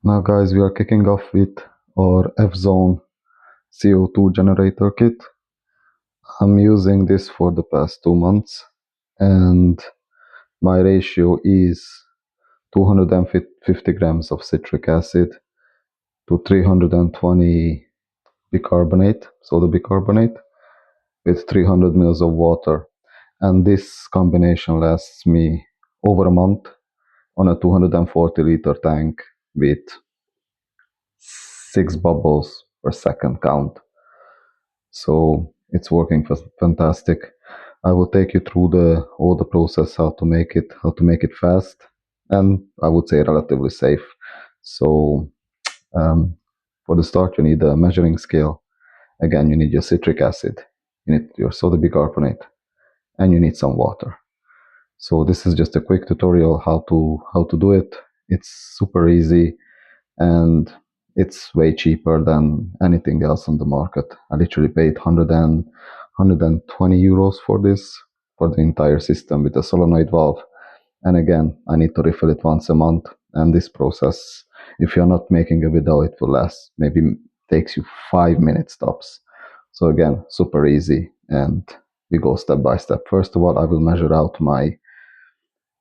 Now guys, we are kicking off with our Fzone CO2 generator kit. I'm using this for the past 2 months and my ratio is 250 grams of citric acid to 320 bicarbonate, soda bicarbonate, with 300 ml of water. And this combination lasts me over a month on a 240 liter tank with 6 bubbles per second count. So it's working fantastic. I will take you through all the process, how to make it fast, and I would say relatively safe. So for the start, you need a measuring scale. Again, you need your citric acid, you need your soda bicarbonate, and you need some water. So this is just a quick tutorial how to do it. It's super easy and it's way cheaper than anything else on the market. I literally paid 120 euros for this, for the entire system with a solenoid valve. And again, I need to refill it once a month. And this process, if you're not making a video, it will last, maybe takes you 5 minutes tops. So again, super easy. And we go step by step. First of all, I will measure out my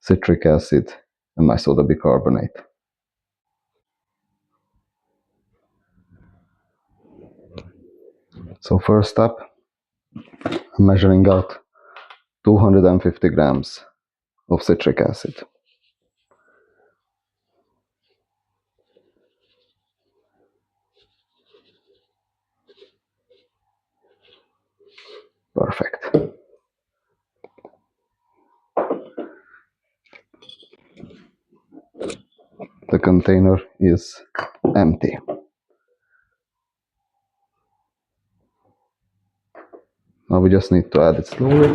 citric acid and my soda bicarbonate. So first step, I'm measuring out 250 grams of citric acid. Perfect. The container is empty. Now we just need to add it slowly.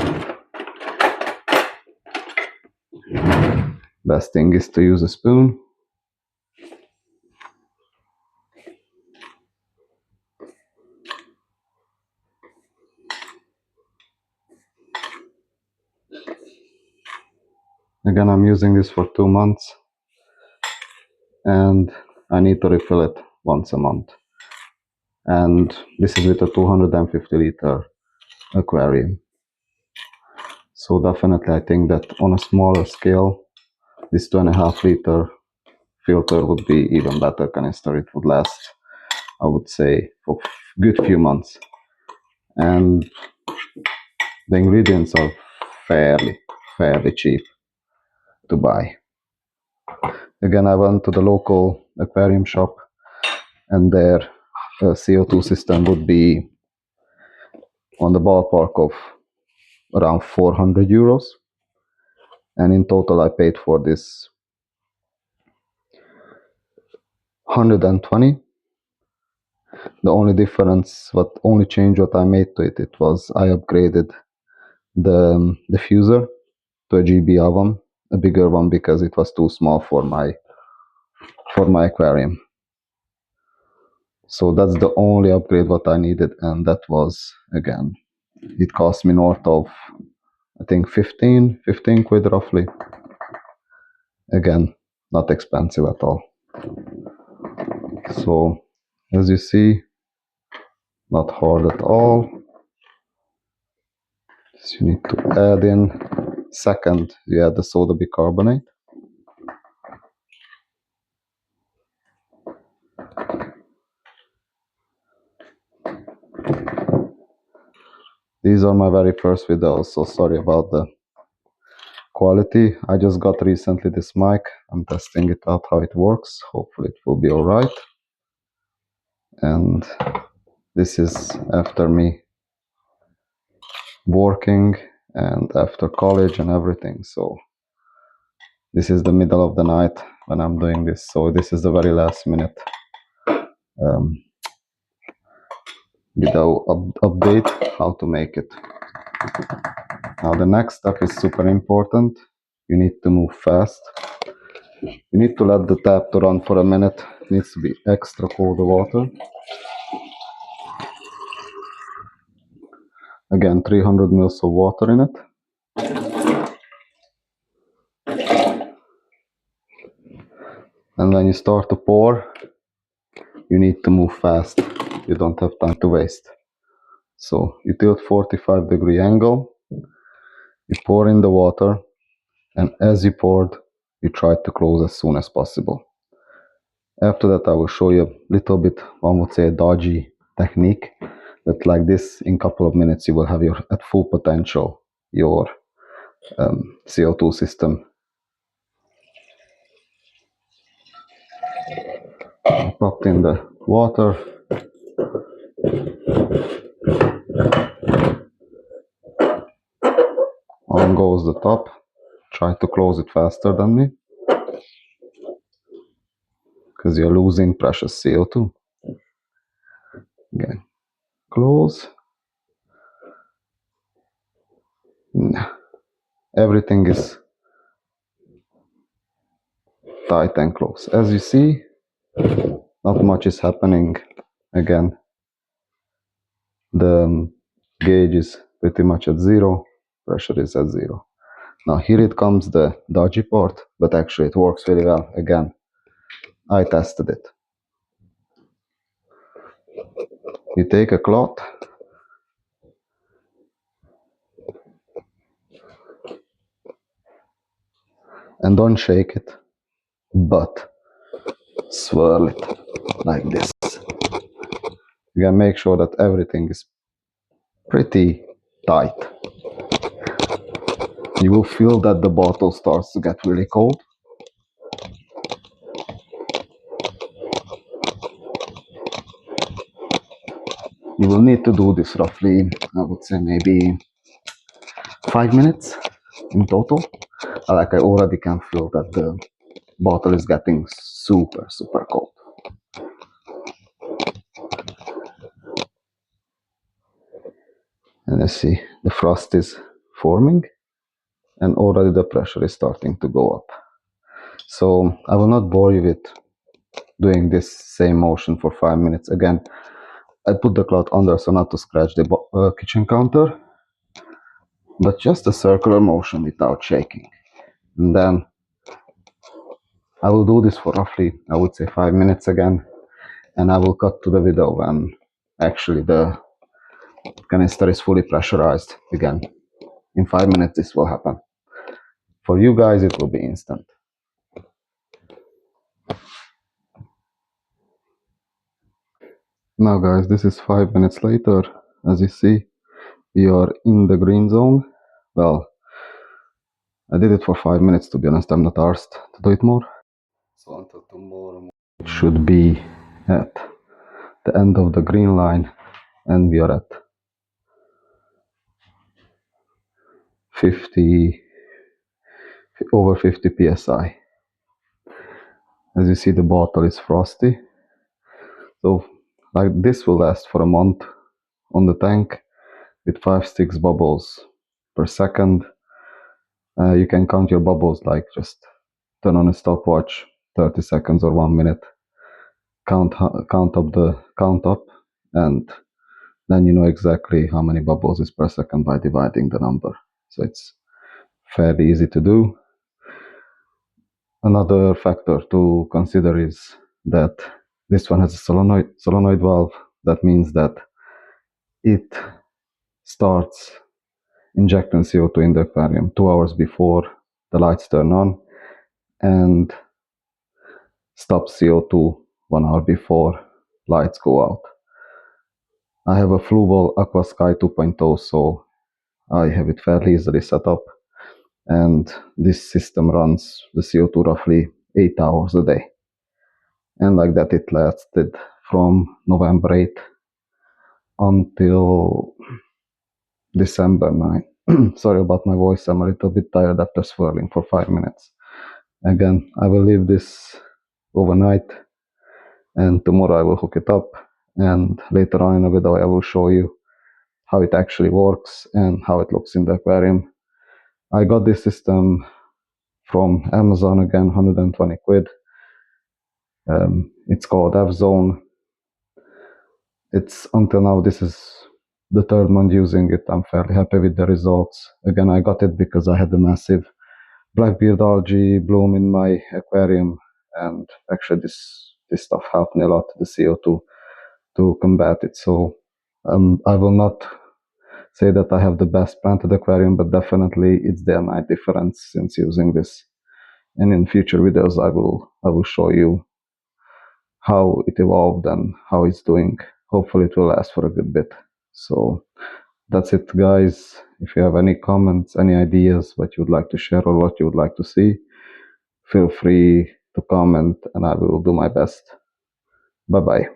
Best thing is to use a spoon. Again, I'm using this for 2 months and I need to refill it once a month. And this is with a 250 liter aquarium. So definitely I think that on a smaller scale, this 2.5 liter filter would be even better canister. It would last, I would say, for a good few months. And the ingredients are fairly cheap to buy. Again, I went to the local aquarium shop and their CO2 system would be on the ballpark of around 400 euros. And in total, I paid for this 120. The only difference, only change what I made to it, it was I upgraded the diffuser to a GB oven, a bigger one, because it was too small for my aquarium. So that's the only upgrade what I needed, and that was, again, it cost me north of, I think, 15 quid roughly. Again, not expensive at all. So as you see, not hard at all. So you need to add in, second you add the soda bicarbonate. These are my very first videos, so sorry about the quality. I just got recently this mic. I'm testing it out how it works. Hopefully it will be alright. And this is after me working and after college and everything. So this is the middle of the night when I'm doing this. So this is the very last minute video update how to make it. Now the next step is super important. You need to move fast. You need to let the tap to run for a minute. It needs to be extra cold water. Again, 300 ml of water in it. And when you start to pour, you need to move fast. You don't have time to waste. So you tilt 45-degree angle, you pour in the water, and as you poured, you try to close as soon as possible. After that, I will show you a little bit, one would say, a dodgy technique, that like this, in a couple of minutes, you will have your at full potential, your CO2 system. Popped in the water. On goes the top. Try to close it faster than me, because you're losing precious CO2. Again, close. Everything is tight and close. As you see, not much is happening. Again, the gauge is pretty much at zero, pressure is at zero. Now here it comes the dodgy part, but actually it works really well. Again, I tested it. You take a cloth, and don't shake it, but swirl it like this. You can make sure that everything is pretty tight. You will feel that the bottle starts to get really cold. You will need to do this roughly, I would say maybe 5 minutes in total. Like I already can feel that the bottle is getting super, super cold. And let's see, the frost is forming and already the pressure is starting to go up. So I will not bore you with doing this same motion for 5 minutes. Again, I put the cloth under so not to scratch the kitchen counter, but just a circular motion without shaking. And then I will do this for roughly, I would say, 5 minutes again, and I will cut to the video when actually the canister is fully pressurized again. In 5 minutes this will happen. For you guys it will be instant. Now guys, this is 5 minutes later. As you see, we are in the green zone. Well, I did it for 5 minutes, to be honest. I'm not arsed to do it more. So until tomorrow it should be at the end of the green line, and we are at 50, over 50 psi. As you see, the bottle is frosty. So like this will last for a month on the tank with 5-6 bubbles per second. You can count your bubbles, like just turn on a stopwatch, 30 seconds or 1 minute, count up, and then you know exactly how many bubbles is per second by dividing the number. So it's fairly easy to do. Another factor to consider is that this one has a solenoid valve. That means that it starts injecting CO2 in the aquarium 2 hours before the lights turn on, and stops CO2 1 hour before lights go out. I have a Fluval Aqua Sky 2.0, so I have it fairly easily set up, and this system runs the CO2 roughly 8 hours a day. And like that it lasted from November 8th until December 9th. Sorry about my voice, I'm a little bit tired after swirling for 5 minutes. Again, I will leave this overnight, and tomorrow I will hook it up, and later on in the video I will show you how it actually works and how it looks in the aquarium. I got this system from Amazon, again, 120 quid. It's called Fzone. It's until now, this is the third month using it. I'm fairly happy with the results. Again, I got it because I had a massive blackbeard algae bloom in my aquarium, and actually this this stuff helped me a lot, the CO2, to combat it. So I will not say that I have the best planted aquarium, but definitely it's the night difference since using this. And in future videos, I will show you how it evolved and how it's doing. Hopefully it will last for a good bit. So that's it, guys. If you have any comments, any ideas, what you would like to share or what you would like to see, feel free to comment and I will do my best. Bye bye.